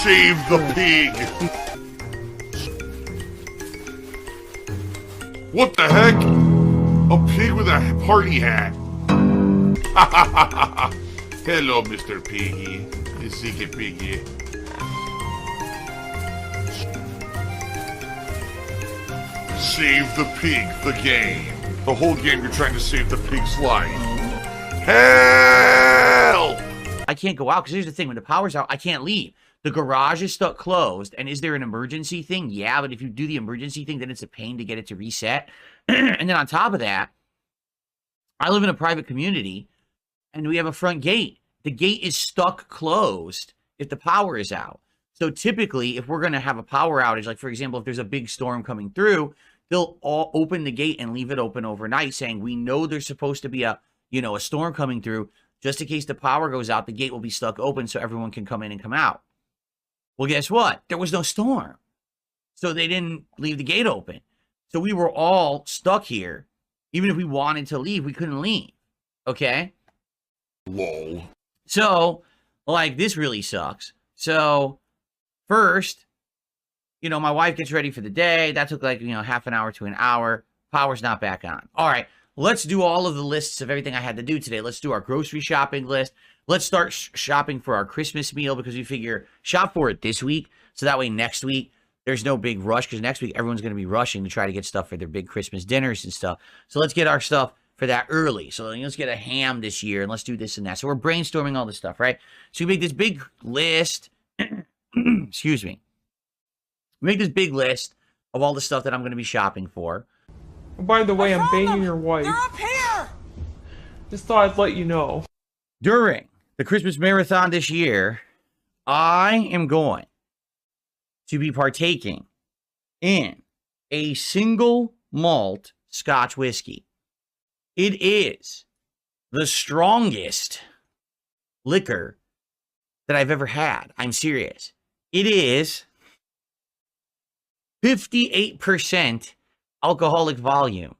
Save the pig! What the heck? A pig with a party hat. Hello, Mr. Piggy. The secret piggy. Save the pig, the game. The whole game you're trying to save the pig's life. Help! I can't go out because here's the thing. When the power's out, I can't leave. The garage is stuck closed. And is there an emergency thing? Yeah, but if you do the emergency thing, then it's a pain to get it to reset. And then on top of that, I live in a private community and we have a front gate. The gate is stuck closed if the power is out. So typically, if we're going to have a power outage, like for example, if there's a big storm coming through, they'll all open the gate and leave it open overnight saying, we know there's supposed to be a storm coming through. Just in case the power goes out, the gate will be stuck open so everyone can come in and come out. Well, guess what? There was no storm. So they didn't leave the gate open. So we were all stuck here. Even if we wanted to leave, we couldn't leave. Okay? Lol. So, like, this really sucks. So, first, my wife gets ready for the day. That took like, half an hour to an hour. Power's not back on. All right. Let's do all of the lists of everything I had to do today. Let's do our grocery shopping list. Let's start shopping for our Christmas meal because we figure shop for it this week. So that way next week, there's no big rush because next week everyone's going to be rushing to try to get stuff for their big Christmas dinners and stuff. So let's get our stuff for that early. So let's get a ham this year and let's do this and that. So we're brainstorming all this stuff, right? So we make this big list. Excuse me. We make this big list of all the stuff that I'm going to be shopping for. By the way, I'm banging your wife. They're up here! Just thought I'd let you know. During the Christmas marathon this year, I am going to be partaking in a single malt Scotch whiskey. It is the strongest liquor that I've ever had. I'm serious. It is 58% alcoholic volume,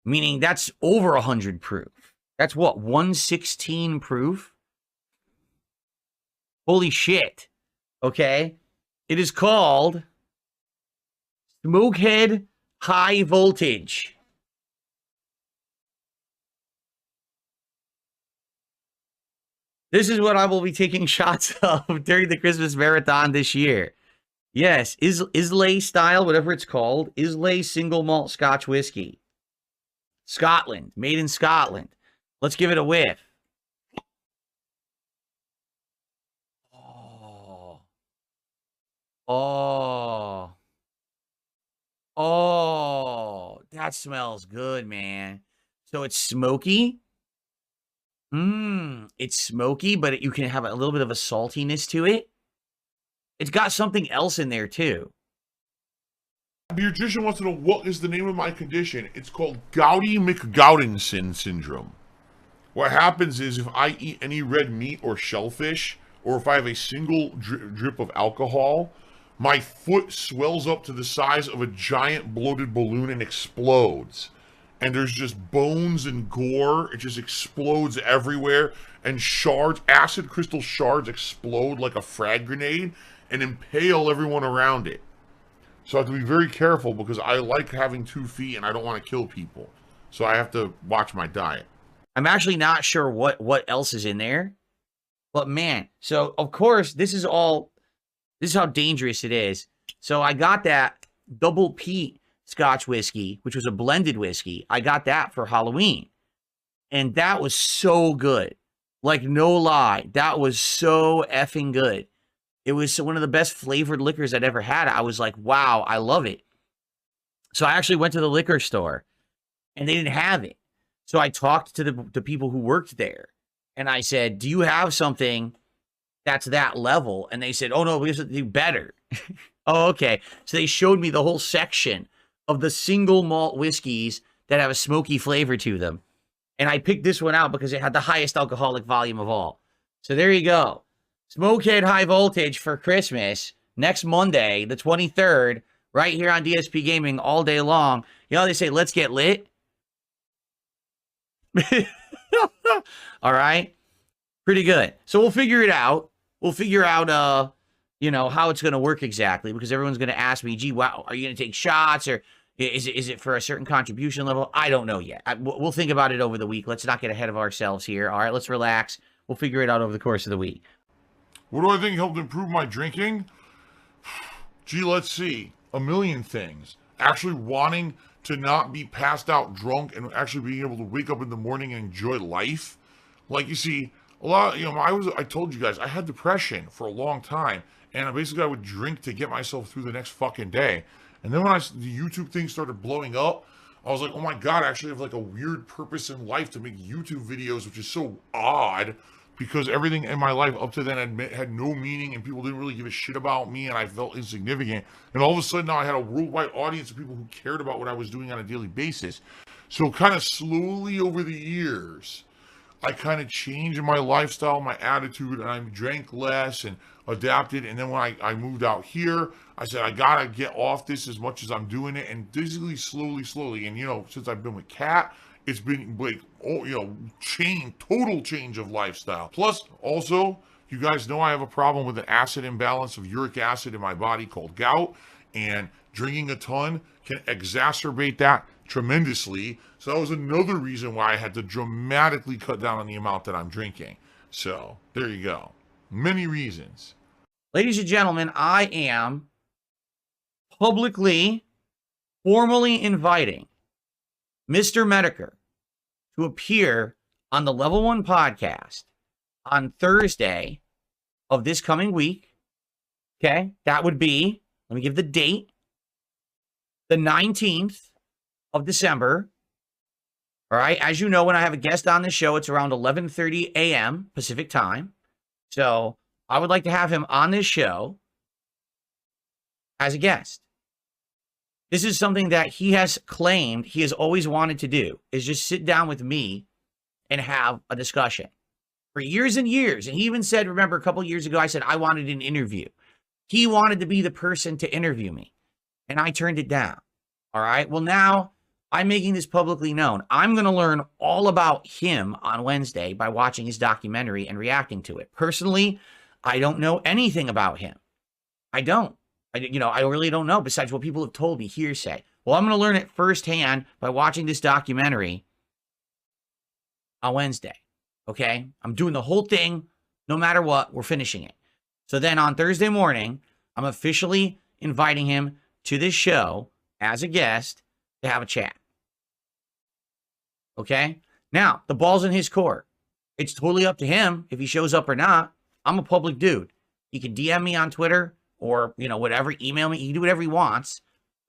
meaning that's over 100 proof. That's what, 116 proof? Holy shit. Okay. It is called Smokehead High Voltage. This is what I will be taking shots of during the Christmas marathon this year. Yes, Islay style, whatever it's called. Islay single malt Scotch whiskey. Scotland, made in Scotland. Let's give it a whiff. Oh, that smells good, man. So it's smoky. It's smoky, but you can have a little bit of a saltiness to it. It's got something else in there, too. Beautician wants to know what is the name of my condition. It's called Goudy-McGoudinson syndrome. What happens is if I eat any red meat or shellfish, or if I have a single drip of alcohol, my foot swells up to the size of a giant bloated balloon and explodes. And there's just bones and gore. It just explodes everywhere. And shards, acid crystal shards explode like a frag grenade and impale everyone around it. So I have to be very careful because I like having 2 feet and I don't want to kill people. So I have to watch my diet. I'm actually not sure what else is in there. But man, so of course, this is how dangerous it is. So I got that double peat Scotch whiskey, which was a blended whiskey. I got that for Halloween. And that was so good. Like, no lie. That was so effing good. It was one of the best flavored liquors I'd ever had. I was like, wow, I love it. So I actually went to the liquor store and they didn't have it. So I talked to the people who worked there and I said, do you have something that's that level? And they said, oh no, we have to do better. Oh, okay. So they showed me the whole section of the single malt whiskeys that have a smoky flavor to them. And I picked this one out because it had the highest alcoholic volume of all. So there you go. Smokehead High Voltage for Christmas next Monday, the 23rd, right here on DSP Gaming all day long. You know, they say, let's get lit. All right. Pretty good. So we'll figure it out. We'll figure out you know, how it's going to work exactly, because everyone's going to ask me, gee, wow, are you going to take shots, or is it for a certain contribution level? I don't know yet. We'll think about it over the week. Let's not get ahead of ourselves here. All right, let's relax. We'll figure it out over the course of the week. What do I think helped improve my drinking? Gee, let's see. A million things. Actually wanting to not be passed out drunk and actually being able to wake up in the morning and enjoy life. Like, you see, a lot, I told you guys, I had depression for a long time. And I would drink to get myself through the next fucking day. And then when the YouTube thing started blowing up, I was like, oh my God, I actually have like a weird purpose in life to make YouTube videos, which is so odd because everything in my life up to then had no meaning and people didn't really give a shit about me and I felt insignificant. And all of a sudden now I had a worldwide audience of people who cared about what I was doing on a daily basis. So kind of slowly over the years, I kind of changed my lifestyle, my attitude, and I drank less and adapted. And then when I moved out here, I said, I gotta get off this as much as I'm doing it. And basically slowly. And, since I've been with Kat, it's been like, total change of lifestyle. Plus, also, you guys know I have a problem with an acid imbalance of uric acid in my body called gout. And drinking a ton can exacerbate that tremendously. So that was another reason why I had to dramatically cut down on the amount that I'm drinking. So there you go. Many reasons. Ladies and gentlemen, I am publicly, formally inviting Mr. Metokur to appear on the Level 1 podcast on Thursday of this coming week. Okay, that would be, let me give the date, the 19th of December. All right, as you know, when I have a guest on the show, it's around 11:30 a.m. Pacific time. So I would like to have him on this show as a guest. This is something that he has claimed he has always wanted to do, is just sit down with me and have a discussion for years and years. And he even said, remember a couple years ago, I said I wanted an interview. He wanted to be the person to interview me, and I turned it down. All right, well, now I'm making this publicly known. I'm going to learn all about him on Wednesday by watching his documentary and reacting to it. Personally, I don't know anything about him. I don't. I really don't know, besides what people have told me, hearsay. Well, I'm going to learn it firsthand by watching this documentary on Wednesday, okay? I'm doing the whole thing, no matter what, we're finishing it. So then on Thursday morning, I'm officially inviting him to this show as a guest to have a chat, okay? Now, the ball's in his court. It's totally up to him if he shows up or not. I'm a public dude. He can DM me on Twitter, or, whatever, email me. He can do whatever he wants.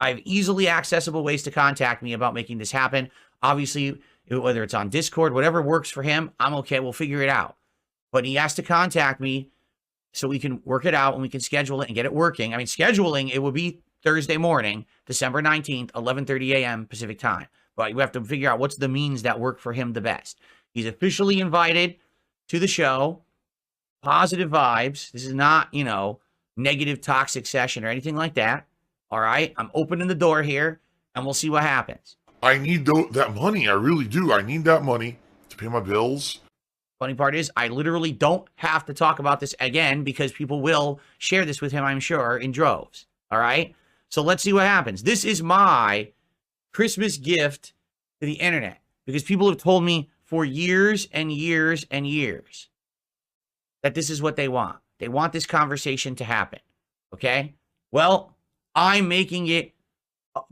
I have easily accessible ways to contact me about making this happen. Obviously, whether it's on Discord, whatever works for him, I'm okay. We'll figure it out. But he has to contact me so we can work it out and we can schedule it and get it working. I mean, scheduling, it will be Thursday morning, December 19th, 11:30 a.m. Pacific time. But we have to figure out what's the means that work for him the best. He's officially invited to the show. Positive vibes. This is not, negative toxic session or anything like that. All right, I'm opening the door here and we'll see what happens. I need that money. I really do. I need that money to pay my bills. Funny part is I literally don't have to talk about this again because people will share this with him, I'm sure, in droves. All right, so let's see what happens. This is my Christmas gift to the internet because people have told me for years and years and years that this is what they want. They want this conversation to happen, okay? Well, I'm making it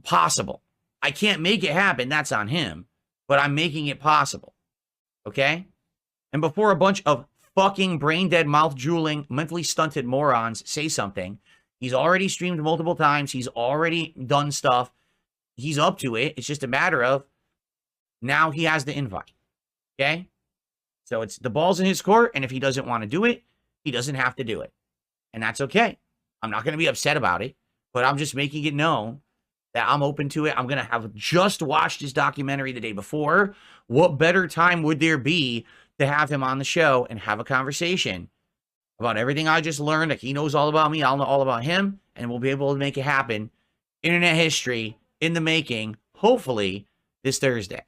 possible. I can't make it happen. That's on him. But I'm making it possible, okay? And before a bunch of fucking brain-dead, mouth-drooling, mentally stunted morons say something, he's already streamed multiple times. He's already done stuff. He's up to it. It's just a matter of now he has the invite, okay? So it's the ball's in his court, and if he doesn't want to do it, he doesn't have to do it. And that's okay. I'm not going to be upset about it, but I'm just making it known that I'm open to it. I'm going to have just watched his documentary the day before. What better time would there be to have him on the show and have a conversation about everything I just learned? Like, he knows all about me, I'll know all about him, and we'll be able to make it happen. Internet history in the making, hopefully, this Thursday.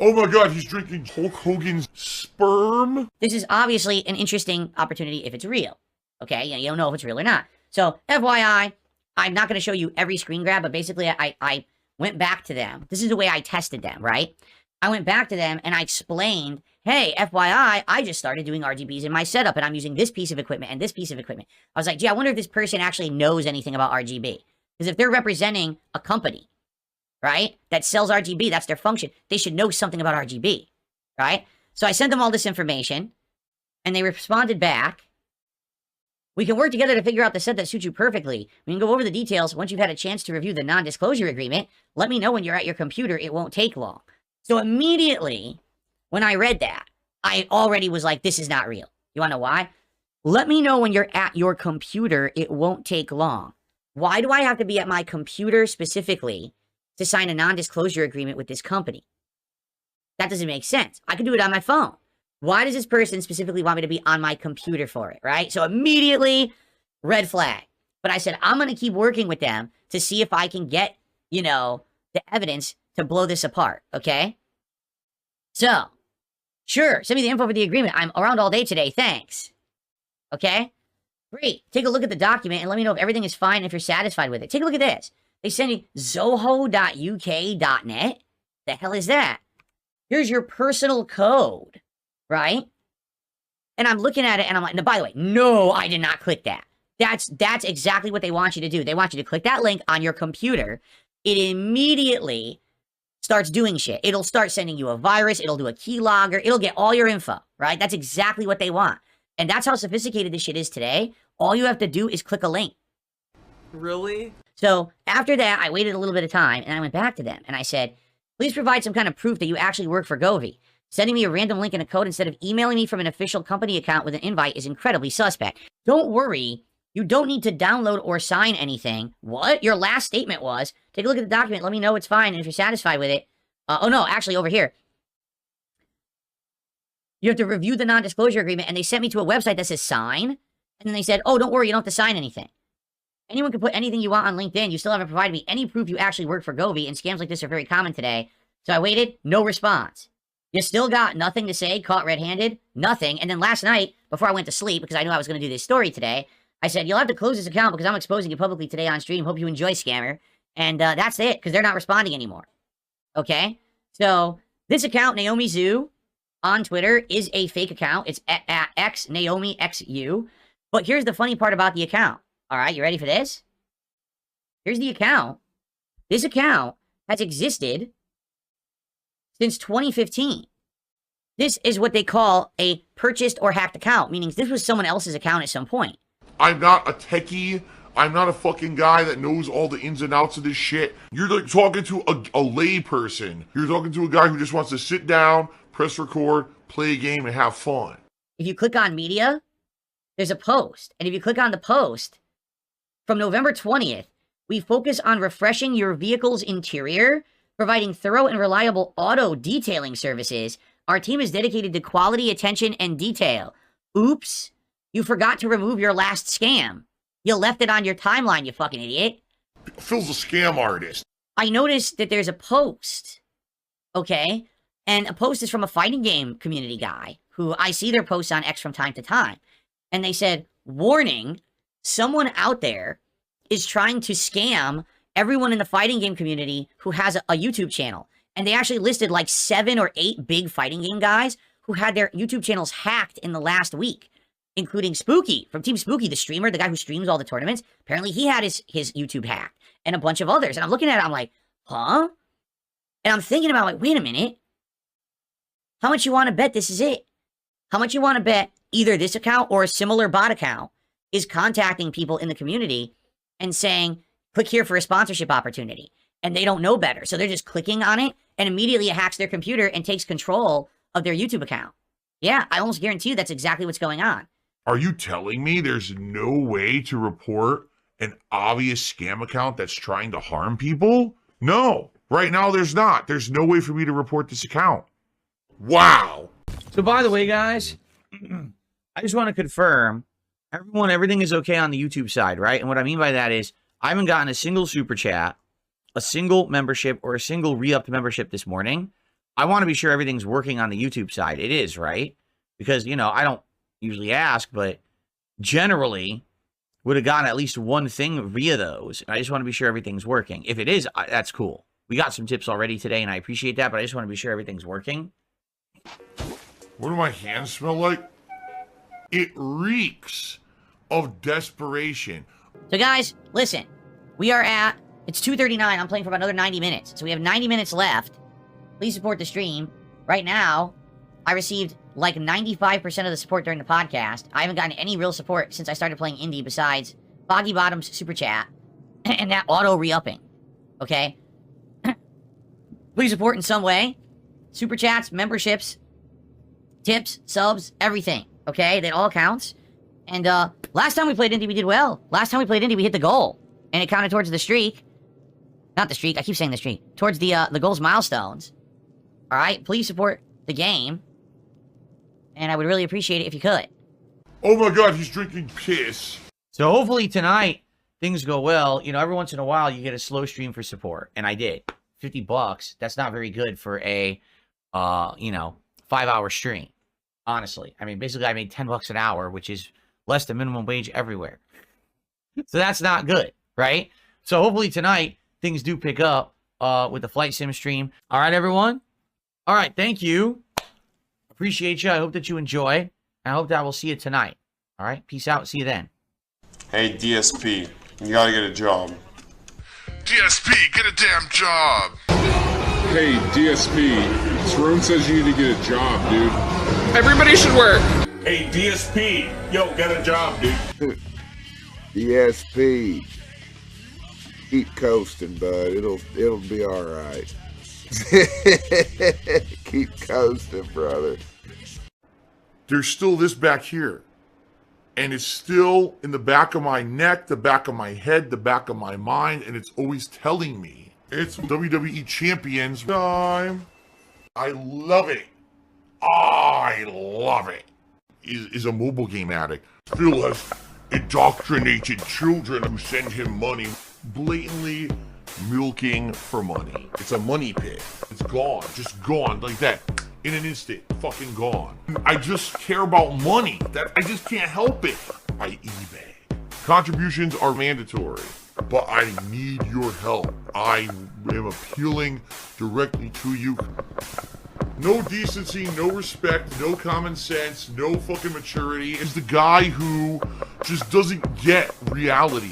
Oh my God, he's drinking Hulk Hogan's sperm? This is obviously an interesting opportunity if it's real. Okay, you don't know if it's real or not. So, FYI, I'm not going to show you every screen grab, but basically I went back to them. This is the way I tested them, right? I went back to them and I explained, hey, FYI, I just started doing RGBs in my setup and I'm using this piece of equipment and this piece of equipment. I was like, gee, I wonder if this person actually knows anything about RGB. Because if they're representing a company, right, that sells RGB, that's their function, they should know something about RGB, right? So I sent them all this information and they responded back. We can work together to figure out the set that suits you perfectly. We can go over the details once you've had a chance to review the non-disclosure agreement. Let me know when you're at your computer. It won't take long. So immediately, when I read that, I already was like, this is not real. You want to know why? Let me know when you're at your computer. It won't take long. Why do I have to be at my computer specifically to sign a non-disclosure agreement with this company? That doesn't make sense. I can do it on my phone. Why does this person specifically want me to be on my computer for it, right? So immediately, red flag. But I said, I'm going to keep working with them to see if I can get, you know, the evidence to blow this apart, okay? So, sure, send me the info for the agreement. I'm around all day today, thanks. Okay? Great. Take a look at the document and let me know if everything is fine and if you're satisfied with it. Take a look at this. They send you zoho.uk.net. The hell is that? Here's your personal code. Right? And I'm looking at it and I'm like, no, by the way, no, I did not click that. That's exactly what they want you to do. They want you to click that link on your computer. It immediately starts doing shit. It'll start sending you a virus. It'll do a keylogger. It'll get all your info, right? That's exactly what they want. And that's how sophisticated this shit is today. All you have to do is click a link. Really? So after that, I waited a little bit of time and I went back to them and I said, please provide some kind of proof that you actually work for Govee. Sending me a random link and a code instead of emailing me from an official company account with an invite is incredibly suspect. Don't worry. You don't need to download or sign anything. What? Your last statement was, take a look at the document, let me know it's fine, and if you're satisfied with it... oh, no, actually, over here. You have to review the non-disclosure agreement, and they sent me to a website that says sign, and then they said, oh, don't worry, you don't have to sign anything. Anyone can put anything you want on LinkedIn. You still haven't provided me any proof you actually work for Govee, and scams like this are very common today. So I waited, no response. You still got nothing to say, caught red-handed, nothing. And then last night, before I went to sleep, because I knew I was going to do this story today, I said, you'll have to close this account because I'm exposing you publicly today on stream. Hope you enjoy, scammer. And that's it, because they're not responding anymore. Okay? So, this account, Naomi Zoo, on Twitter, is a fake account. It's at X, Naomi XU. But here's the funny part about the account. All right, you ready for this? Here's the account. This account has existed since 2015. This is what they call a purchased or hacked account, meaning this was someone else's account at some point. I'm not a techie. I'm not a fucking guy that knows all the ins and outs of this shit. You're like talking to a lay person. You're talking to a guy who just wants to sit down, press record, play a game, and have fun. If you click on media, there's a post. And if you click on the post, from November 20th, we focus on refreshing your vehicle's interior, providing thorough and reliable auto detailing services. Our team is dedicated to quality, attention, and detail. Oops, you forgot to remove your last scam. You left it on your timeline, you fucking idiot. Phil's a scam artist. I noticed that there's a post, okay? And a post is from a fighting game community guy who I see their posts on X from time to time. And they said, warning, someone out there is trying to scam everyone in the fighting game community who has a YouTube channel. And they actually listed like 7 or 8 big fighting game guys who had their YouTube channels hacked in the last week, including Spooky from Team Spooky, the streamer, the guy who streams all the tournaments. Apparently he had his YouTube hacked, and a bunch of others. And I'm looking at it, I'm like, huh? And I'm thinking about, like, wait a minute. How much you want to bet this is it? How much you want to bet either this account or a similar bot account is contacting people in the community and saying, click here for a sponsorship opportunity. And they don't know better. So they're just clicking on it, and immediately it hacks their computer and takes control of their YouTube account. Yeah, I almost guarantee you that's exactly what's going on. Are you telling me there's no way to report an obvious scam account that's trying to harm people? No. Right now, there's not. There's no way for me to report this account. Wow. So, by the way, guys, I just want to confirm, everything is okay on the YouTube side, right? And what I mean by that is, I haven't gotten a single super chat, a single membership, or a single re-upped membership this morning. I want to be sure everything's working on the YouTube side. It is, right? Because, you know, I don't usually ask, but generally would have gotten at least one thing via those. I just want to be sure everything's working. If it is, that's cool. We got some tips already today, and I appreciate that, but I just want to be sure everything's working. What do my hands smell like? It reeks of desperation. So guys, listen. We are at, it's 2:39. I'm playing for about another 90 minutes. So we have 90 minutes left. Please support the stream. Right now, I received like 95% of the support during the podcast. I haven't gotten any real support since I started playing indie besides Foggy Bottom's super chat and that auto re-upping. Okay? Please support in some way. Super chats, memberships, tips, subs, everything. Okay? That all counts. And last time we played indie, we did well. Last time we played indie, we hit the goal. And it counted towards the streak. Not the streak, I keep saying the streak. Towards the goal's milestones. Alright? Please support the game. And I would really appreciate it if you could. Oh my god, he's drinking piss. So hopefully tonight, things go well. You know, every once in a while, you get a slow stream for support. And I did. $50, that's not very good for a, 5-hour stream. Honestly. I mean, basically, I made $10 an hour, which is less than minimum wage everywhere. So that's not good, right? So hopefully tonight, things do pick up with the Flight Sim stream. All right, everyone? All right, thank you. Appreciate you. I hope that you enjoy. I hope that we'll see you tonight. All right, peace out. See you then. Hey, DSP, you gotta get a job. DSP, get a damn job! Hey, DSP, Tyrone says you need to get a job, dude. Everybody should work. Hey, DSP, yo, get a job, dude. DSP, keep coasting, bud. It'll be all right. Keep coasting, brother. There's still this back here. And it's still in the back of my neck, the back of my head, the back of my mind, and it's always telling me. It's WWE Champions time. I love it. I love it. Is a mobile game addict. Phil has indoctrinated children who send him money, blatantly milking for money. It's a money pit. It's gone. Just gone like that. In an instant, fucking gone. I just care about money. That I just can't help it. By eBay. Contributions are mandatory, but I need your help. I am appealing directly to you. No decency, no respect, no common sense, no fucking maturity. Is the guy who just doesn't get reality.